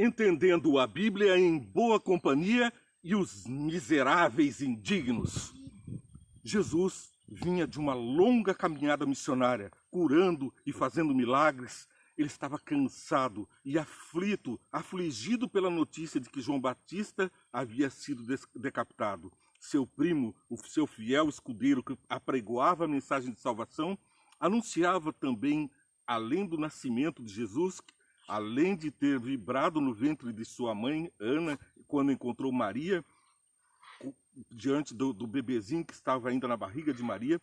Entendendo a Bíblia em boa companhia e os miseráveis indignos. Jesus vinha de uma longa caminhada missionária, curando e fazendo milagres. Ele estava cansado e aflito, afligido pela notícia de que João Batista havia sido decapitado. Seu primo, o seu fiel escudeiro que apregoava a mensagem de salvação, anunciava também, além do nascimento de Jesus, além de ter vibrado no ventre de sua mãe, Ana, quando encontrou Maria, diante do bebezinho que estava ainda na barriga de Maria,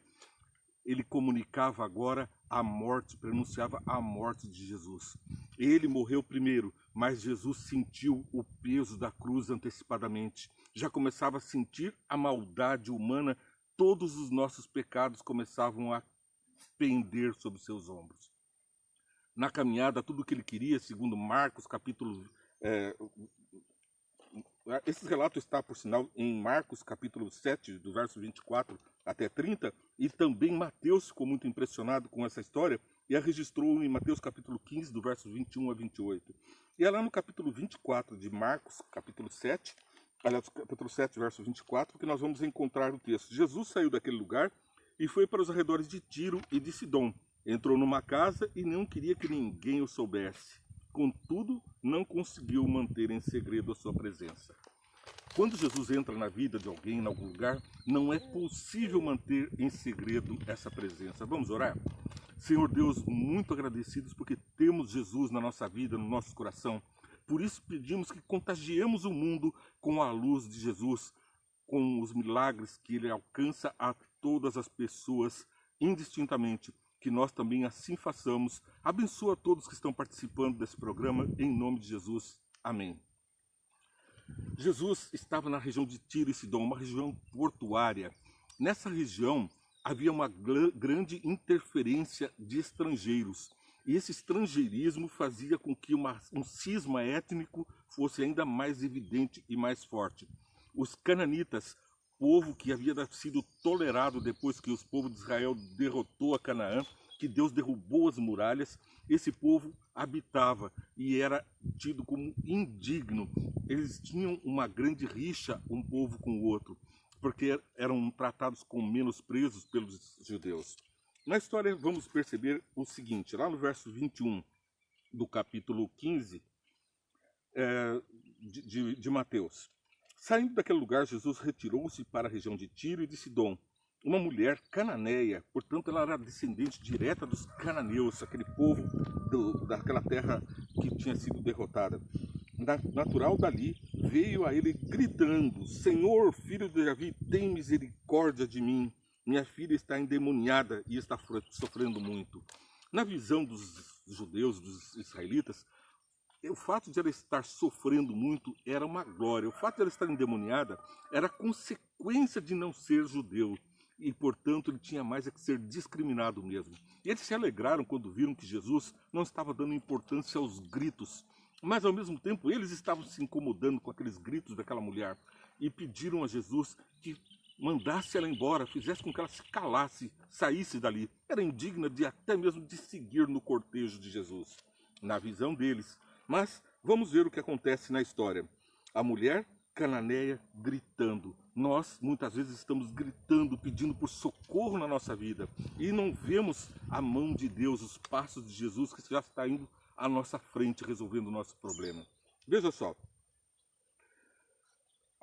ele comunicava agora a morte, pronunciava a morte de Jesus. Ele morreu primeiro, mas Jesus sentiu o peso da cruz antecipadamente. Já começava a sentir a maldade humana, todos os nossos pecados começavam a pender sobre seus ombros. Na caminhada, tudo o que ele queria, segundo Marcos, capítulo... Esse relato está, por sinal, em Marcos, capítulo 7, do verso 24 até 30, e também Mateus ficou muito impressionado com essa história e a registrou em Mateus, capítulo 15, do verso 21 a 28. E é lá no capítulo 24 de Marcos, capítulo 7, aliás, capítulo 7, verso 24, que nós vamos encontrar o texto. Jesus saiu daquele lugar e foi para os arredores de Tiro e de Sidom. Entrou numa casa e não queria que ninguém o soubesse. Contudo, não conseguiu manter em segredo a sua presença. Quando Jesus entra na vida de alguém, em algum lugar, não é possível manter em segredo essa presença. Vamos orar? Senhor Deus, muito agradecidos porque temos Jesus na nossa vida, no nosso coração. Por isso pedimos que contagiemos o mundo com a luz de Jesus, com os milagres que Ele alcança a todas as pessoas indistintamente. Que nós também assim façamos. Abençoa todos que estão participando desse programa, em nome de Jesus. Amém. Jesus estava na região de Tiro e Sidom, uma região portuária. Nessa região havia uma grande interferência de estrangeiros. E esse estrangeirismo fazia com que um cisma étnico fosse ainda mais evidente e mais forte. Os cananitas, povo que havia sido tolerado depois que os povos de Israel derrotou a Canaã, que Deus derrubou as muralhas, esse povo habitava e era tido como indigno. Eles tinham uma grande rixa um povo com o outro, porque eram tratados com menosprezos pelos judeus. Na história vamos perceber o seguinte, lá no verso 21 do capítulo 15 de Mateus. Saindo daquele lugar, Jesus retirou-se para a região de Tiro e de Sidom. Uma mulher cananeia, portanto ela era descendente direta dos cananeus, aquele povo daquela terra que tinha sido derrotada. Natural dali, veio a ele gritando: Senhor, filho de Davi, tem misericórdia de mim. Minha filha está endemoniada e está sofrendo muito. Na visão dos judeus, dos israelitas, o fato de ela estar sofrendo muito era uma glória. O fato de ela estar endemoniada era consequência de não ser judeu. E, portanto, ele tinha mais que ser discriminado mesmo. E eles se alegraram quando viram que Jesus não estava dando importância aos gritos. Mas, ao mesmo tempo, eles estavam se incomodando com aqueles gritos daquela mulher. E pediram a Jesus que mandasse ela embora, fizesse com que ela se calasse, saísse dali. Era indigna até mesmo de seguir no cortejo de Jesus, na visão deles. Mas vamos ver o que acontece na história. A mulher cananeia gritando. Nós, muitas vezes, estamos gritando, pedindo por socorro na nossa vida. E não vemos a mão de Deus, os passos de Jesus, que já está indo à nossa frente, resolvendo o nosso problema. Veja só.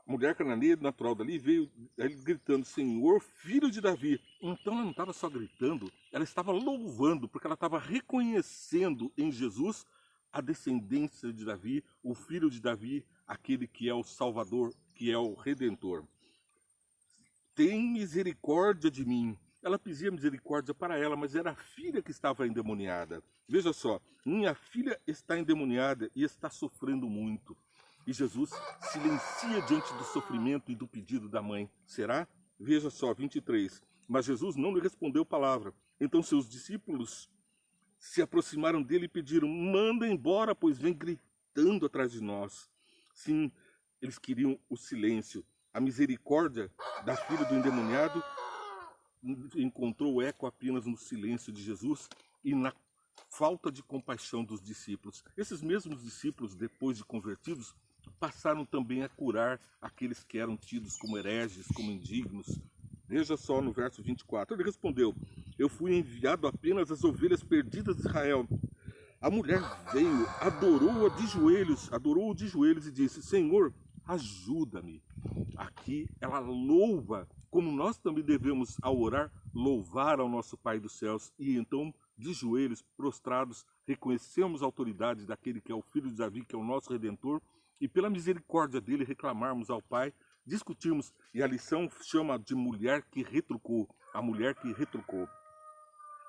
A mulher cananeia, natural dali, veio ele gritando: Senhor, filho de Davi. Então ela não estava só gritando, ela estava louvando, porque ela estava reconhecendo em Jesus a descendência de Davi, o filho de Davi, aquele que é o Salvador, que é o Redentor. Tem misericórdia de mim. Ela pedia misericórdia para ela, mas era a filha que estava endemoniada. Veja só, minha filha está endemoniada e está sofrendo muito. E Jesus silencia diante do sofrimento e do pedido da mãe. Será? Veja só, 23. Mas Jesus não lhe respondeu palavra. Então seus discípulos se aproximaram dele e pediram: manda embora, pois vem gritando atrás de nós. Sim, eles queriam o silêncio. A misericórdia da filha do endemoniado encontrou eco apenas no silêncio de Jesus e na falta de compaixão dos discípulos. Esses mesmos discípulos, depois de convertidos, passaram também a curar aqueles que eram tidos como hereges, como indignos. Veja só no verso 24, ele respondeu: eu fui enviado apenas às ovelhas perdidas de Israel. A mulher veio, adorou-o de joelhos e disse: Senhor, ajuda-me. Aqui ela louva, como nós também devemos, ao orar, louvar ao nosso Pai dos céus. E então, de joelhos, prostrados, reconhecemos a autoridade daquele que é o Filho de Davi, que é o nosso Redentor, e pela misericórdia dele reclamarmos ao Pai, discutirmos. E a lição chama de mulher que retrucou, a mulher que retrucou.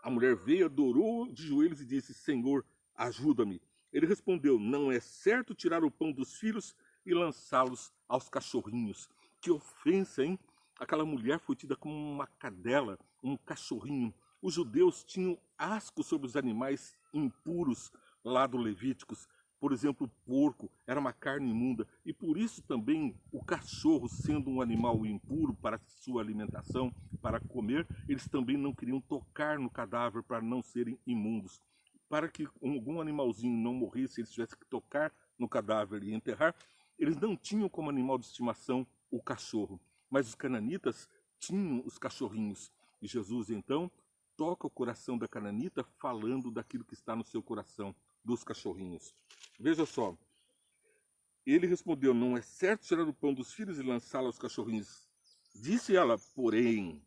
A mulher veio, adorou de joelhos e disse: Senhor, ajuda-me. Ele respondeu: não é certo tirar o pão dos filhos e lançá-los aos cachorrinhos. Que ofensa, hein? Aquela mulher foi tida como uma cadela, um cachorrinho. Os judeus tinham asco sobre os animais impuros lá do Levíticos. Por exemplo, o porco era uma carne imunda, e por isso também o cachorro, sendo um animal impuro para sua alimentação, para comer, eles também não queriam tocar no cadáver para não serem imundos. Para que algum animalzinho não morresse, eles tivessem que tocar no cadáver e enterrar, eles não tinham como animal de estimação o cachorro. Mas os cananitas tinham os cachorrinhos. E Jesus, então, toca o coração da cananita falando daquilo que está no seu coração, dos cachorrinhos. Veja só, ele respondeu: não é certo tirar o pão dos filhos e lançá-lo aos cachorrinhos. Disse ela, porém: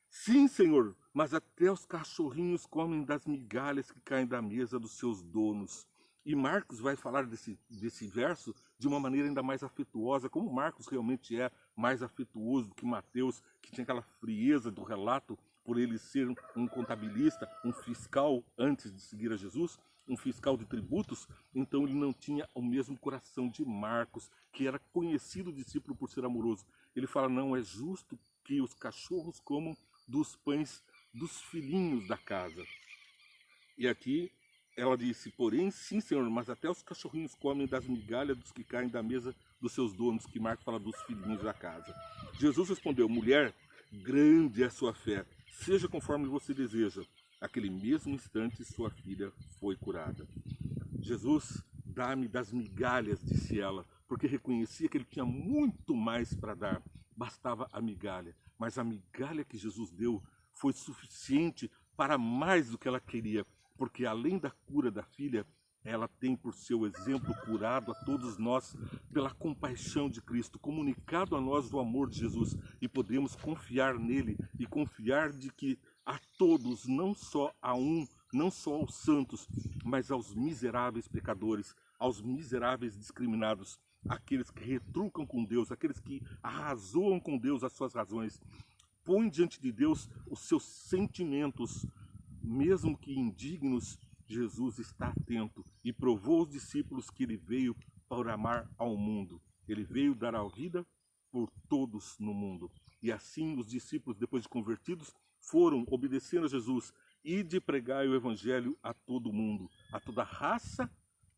sim, Senhor, mas até os cachorrinhos comem das migalhas que caem da mesa dos seus donos. E Marcos vai falar desse verso de uma maneira ainda mais afetuosa, como Marcos realmente é mais afetuoso do que Mateus, que tinha aquela frieza do relato por ele ser um contabilista, um fiscal antes de seguir a Jesus, um fiscal de tributos. Então ele não tinha o mesmo coração de Marcos, que era conhecido discípulo por ser amoroso. Ele fala: não é justo que os cachorros comam dos pães dos filhinhos da casa. E aqui ela disse: porém, sim, Senhor, mas até os cachorrinhos comem das migalhas dos que caem da mesa dos seus donos, que Marcos fala dos filhinhos da casa. Jesus respondeu: mulher, grande é a sua fé, seja conforme você deseja. Aquele mesmo instante sua filha foi curada. Jesus, dá-me das migalhas, disse ela, porque reconhecia que ele tinha muito mais para dar. Bastava a migalha, mas a migalha que Jesus deu foi suficiente para mais do que ela queria, porque além da cura da filha, ela tem por seu exemplo curado a todos nós pela compaixão de Cristo, comunicado a nós o amor de Jesus, e podemos confiar nele e confiar de que a todos, não só a um, não só aos santos, mas aos miseráveis pecadores, aos miseráveis discriminados, aqueles que retrucam com Deus, aqueles que arrazoam com Deus as suas razões, põem diante de Deus os seus sentimentos, mesmo que indignos. Jesus está atento e provou aos discípulos que ele veio para amar ao mundo. Ele veio dar a vida por todos no mundo. E assim os discípulos, depois de convertidos, foram obedecendo a Jesus e de pregar o evangelho a todo mundo, a toda raça,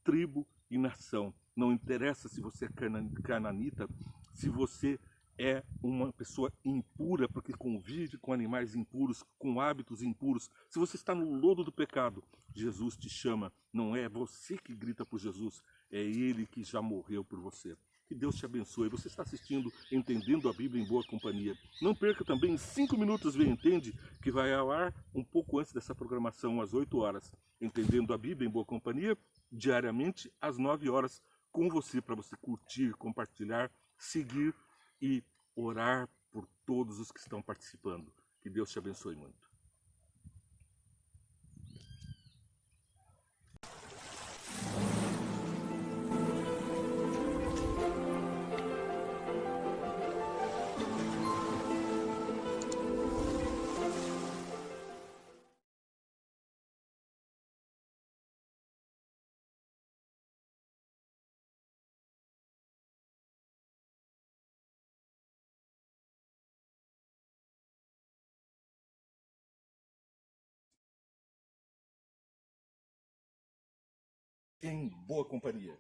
tribo e nação. Não interessa se você é cananita, se você é uma pessoa impura, porque convive com animais impuros, com hábitos impuros. Se você está no lodo do pecado, Jesus te chama. Não é você que grita por Jesus, é Ele que já morreu por você. Que Deus te abençoe. Você está assistindo Entendendo a Bíblia em Boa Companhia. Não perca também 5 minutos Vem Entende, que vai ao ar um pouco antes dessa programação, às 8 horas. Entendendo a Bíblia em Boa Companhia, diariamente às 9 horas, com você, para você curtir, compartilhar, seguir e orar por todos os que estão participando. Que Deus te abençoe muito. Em Boa Companhia.